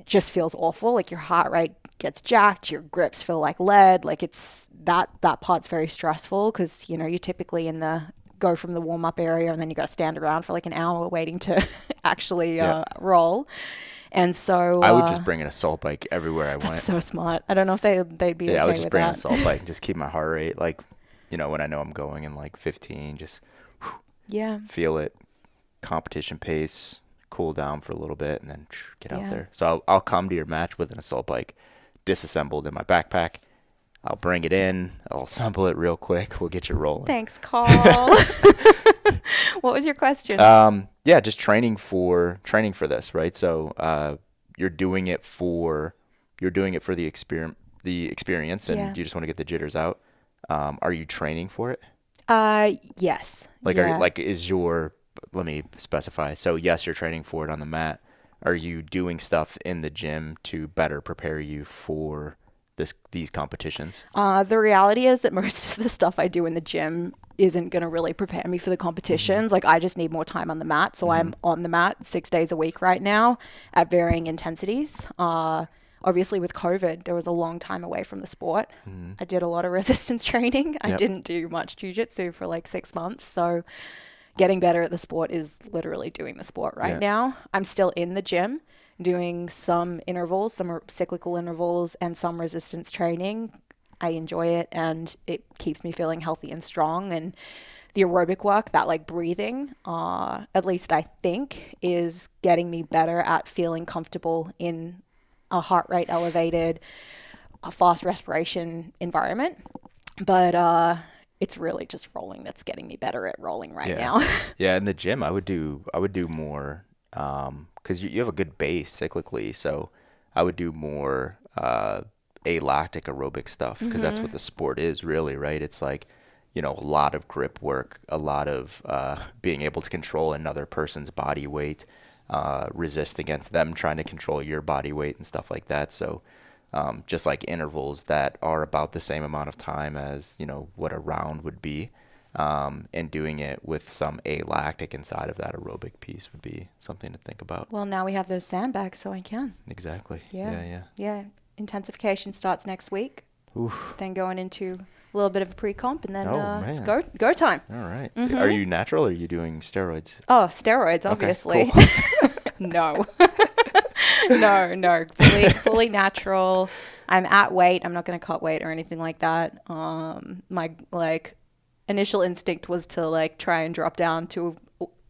just feels awful. Like, your heart rate gets jacked, your grips feel like lead. Like, it's that part's very stressful, because you typically go from the warm up area, and then you got to stand around for like an hour waiting to actually roll. And so I would just bring an assault bike everywhere I went. That's so smart. I don't know if they'd be okay with that. Yeah, I would just bring an assault bike and just keep my heart rate like, when I know I'm going in like 15, just feel it, competition pace, cool down for a little bit, and then get out there. So I'll come to your match with an assault bike disassembled in my backpack. I'll bring it in. I'll assemble it real quick. We'll get you rolling. Thanks, Carl. What was your question? Just training for this, right? So you're doing it for the experience, and you just want to get the jitters out. Are you training for it? Yes. Let me specify. So yes, you're training for it on the mat. Are you doing stuff in the gym to better prepare you for these competitions? The reality is that most of the stuff I do in the gym isn't going to really prepare me for the competitions. Like, I just need more time on the mat. So I'm on the mat 6 days a week right now at varying intensities. Obviously with COVID, there was a long time away from the sport. I did a lot of resistance training. I didn't do much jiu-jitsu for like 6 months. So getting better at the sport is literally doing the sport right now. I'm still in the gym doing some intervals, some cyclical intervals, and some resistance training. I enjoy it, and it keeps me feeling healthy and strong. And the aerobic work, that like breathing, at least I think, is getting me better at feeling comfortable in a heart rate elevated, a fast respiration environment. But it's really just rolling that's getting me better at rolling right now. Yeah, in the gym, I would do more, because you have a good base cyclically. So I would do more alactic aerobic stuff, because that's what the sport is really, right? It's like, a lot of grip work, a lot of being able to control another person's body weight, resist against them trying to control your body weight and stuff like that. So just like intervals that are about the same amount of time as, what a round would be, and doing it with some alactic inside of that aerobic piece would be something to think about. Well, now we have those sandbags, so I can. Exactly. Yeah. Intensification starts next week. Oof. Then going into a little bit of a pre-comp, and then it's go time. All right. Are you natural, or are you doing steroids? Oh, steroids, obviously. Okay, cool. No. No. Fully natural. I'm at weight. I'm not going to cut weight or anything like that. My initial instinct was to try and drop down to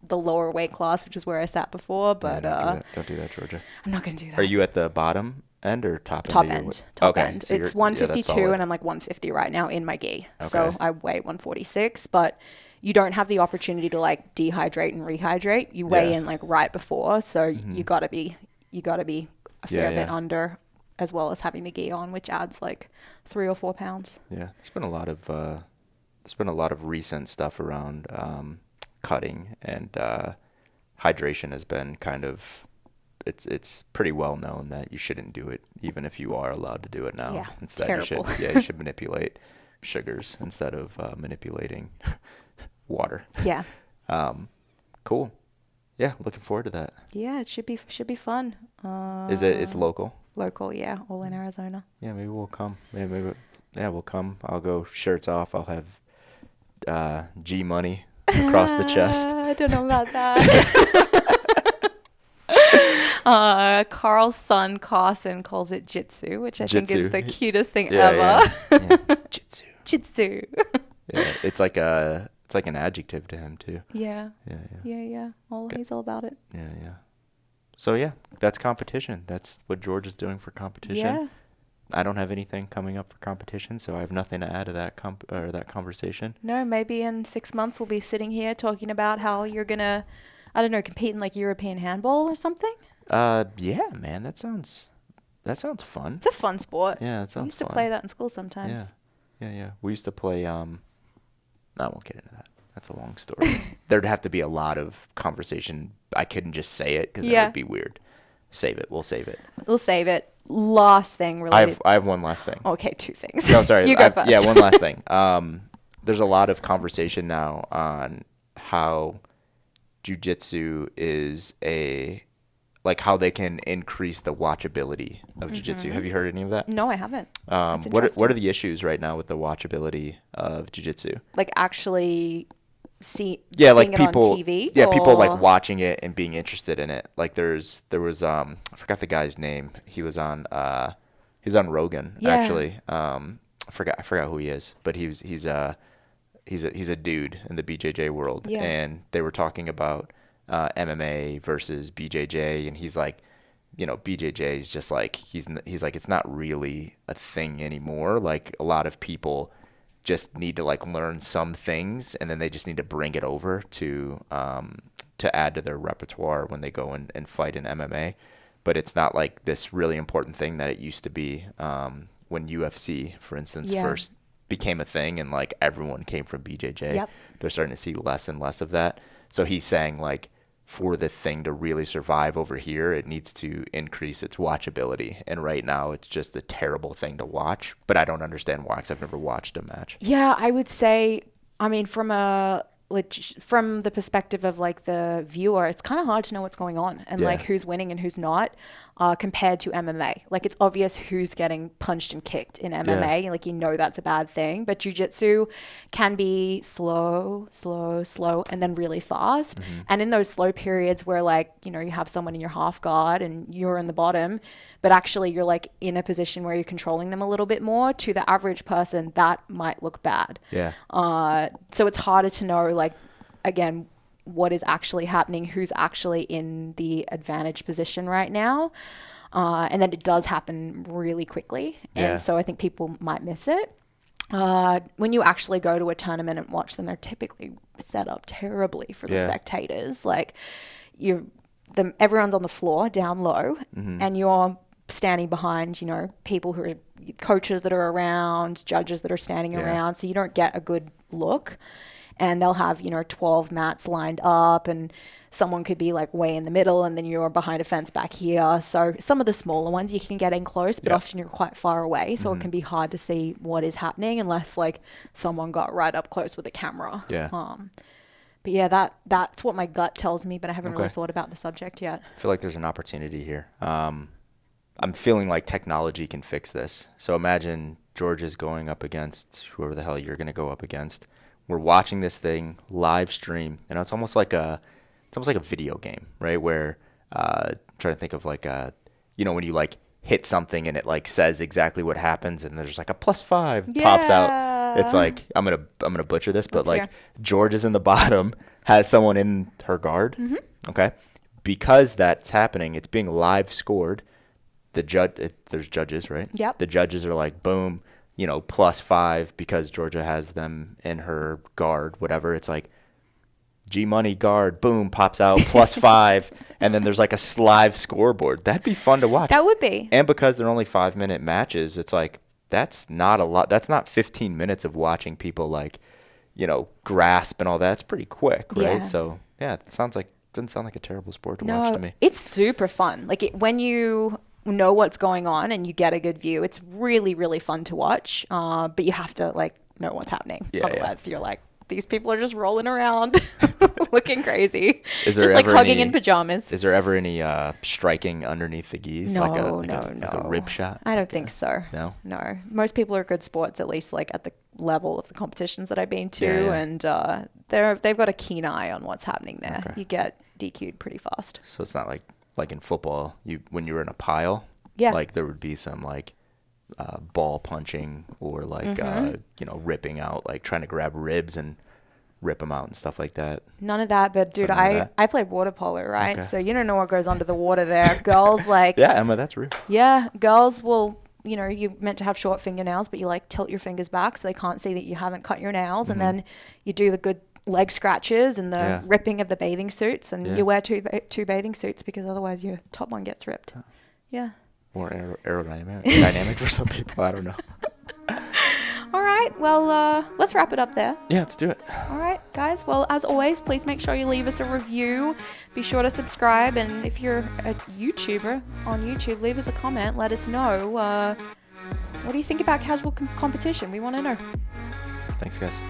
the lower weight class, which is where I sat before. But don't do that, Georgia. I'm not going to do that. Are you at the bottom end or top end? Top end. So it's 152, and I'm like 150 right now in my gi. Okay. So I weigh 146, but you don't have the opportunity to dehydrate and rehydrate. You weigh in right before, so you gotta be a fair bit under, as well as having the gi on, which adds 3 or 4 pounds. Yeah, there's been a lot of recent stuff around cutting, and hydration has been kind of it's pretty well known that you shouldn't do it, even if you are allowed to do it now. Yeah, Instead, terrible. you should manipulate sugars instead of manipulating water. Yeah. Cool. Yeah, looking forward to that. Yeah, it should be fun. It's local? Local, yeah, all in Arizona. Yeah, maybe we'll come. We'll come. I'll go shirts off. I'll have G money across the chest. I don't know about that. Carl's son Carson calls it jitsu, which I think is the cutest thing ever. Yeah. Jitsu. Jitsu. Yeah, it's like an adjective to him too. Yeah. Yeah. He's all about it. Yeah. So yeah, that's competition. That's what George is doing for competition. Yeah. I don't have anything coming up for competition, so I have nothing to add to that that conversation. No, maybe in 6 months we'll be sitting here talking about how you're gonna, I don't know, compete in like European handball or something. Yeah, man, that sounds fun. It's a fun sport. Yeah, it sounds fun. We used to play that in school sometimes. Yeah. We used to play. I won't get into that. That's a long story. There'd have to be a lot of conversation. I couldn't just say it because that would be weird. Save it. We'll save it. Last thing related. I have one last thing. Okay, 2 things. No, sorry. You go first. Yeah, one last thing. There's a lot of conversation now on how jiu-jitsu is how they can increase the watchability of jiu-jitsu. Have you heard any of that? No, I haven't. What are the issues right now with the watchability of jiu-jitsu? Like actually seeing like it people on TV? People like watching it and being interested in it. Like there was I forgot the guy's name. He was on Rogan actually. I forgot who he is, but he's a dude in the BJJ world, and they were talking about MMA versus BJJ, and he's like, BJJ is just like he's like it's not really a thing anymore. Like a lot of people just need to like learn some things, and then they just need to bring it over to add to their repertoire when they go and fight in MMA. But it's not like this really important thing that it used to be when UFC, for instance, first became a thing, and like everyone came from BJJ. Yep. They're starting to see less and less of that. So he's saying like, for the thing to really survive over here, it needs to increase its watchability. And right now, it's just a terrible thing to watch. But I don't understand why, because I've never watched a match. Yeah, I would say, I mean, from the perspective of like the viewer, it's kind of hard to know what's going on and like who's winning and who's not compared to MMA. Like it's obvious who's getting punched and kicked in MMA. Like, that's a bad thing. But jiu-jitsu can be slow, and then really fast. Mm-hmm. And in those slow periods where like, you have someone in your half guard and you're in the bottom, but actually you're like in a position where you're controlling them a little bit more, to the average person, that might look bad. Yeah. So it's harder to know, like, again, what is actually happening, who's actually in the advantage position right now. And then it does happen really quickly. Yeah. And so I think people might miss it. When you actually go to a tournament and watch them, they're typically set up terribly for the spectators. Like everyone's on the floor down low, and you're standing behind, people who are coaches that are around, judges that are standing around. So you don't get a good look. And they'll have, 12 mats lined up, and someone could be like way in the middle, and then you're behind a fence back here. So some of the smaller ones you can get in close, but often you're quite far away. So it can be hard to see what is happening unless like someone got right up close with a camera. Yeah. But yeah, that's what my gut tells me, but I haven't really thought about the subject yet. I feel like there's an opportunity here. I'm feeling like technology can fix this. So imagine George is going up against whoever the hell you're going to go up against. We're watching this thing live stream, and it's almost like a video game, right? Where I'm trying to think of like when you like hit something and it like says exactly what happens, and there's like a +5 pops out. It's like I'm gonna butcher this, but like George is in the bottom, has someone in her guard. Mm-hmm. Okay, because that's happening, it's being live scored. There's judges, right? Yep. The judges are like, boom. +5 because Georgia has them in her guard, whatever. It's like G Money guard, boom, pops out +5, and then there's like a live scoreboard. That'd be fun to watch. That would be. And because they're only 5-minute matches, it's like that's not a lot. That's not 15 minutes of watching people like, grasp and all that. It's pretty quick, right? Yeah. So yeah, it sounds like doesn't sound like a terrible sport to watch to me. It's super fun. Like when you know what's going on and you get a good view, it's really, really fun to watch. But you have to like know what's happening. Yeah, Otherwise, you're like, these people are just rolling around looking crazy. Is there just like ever hugging any- in pajamas. Is there ever any striking underneath the gis? No, like a rib shot? I don't think so. No? No. Most people are good sports, at least like at the level of the competitions that I've been to. Yeah. And they've got a keen eye on what's happening there. Okay. You get DQ'd pretty fast. So it's not like in football, when you were in a pile, Yeah. like there would be some like ball punching or like ripping out, like trying to grab ribs and rip them out and stuff like that. None of that, but dude, So none of that? I played water polo, right? Okay. So you don't know what goes under the water there. Girls like, Yeah, Emma, that's real. yeah, girls will, you're meant to have short fingernails, but you like tilt your fingers back so they can't see that you haven't cut your nails. And then you do the good leg scratches and the ripping of the bathing suits, and you wear two bathing suits because otherwise your top one gets ripped. Yeah. More aerodynamic for some people. I don't know. All right. Well, let's wrap it up there. Yeah, let's do it. All right, guys. Well, as always, please make sure you leave us a review. Be sure to subscribe. And if you're a YouTuber on YouTube, leave us a comment. Let us know. What do you think about casual competition? We want to know. Thanks, guys.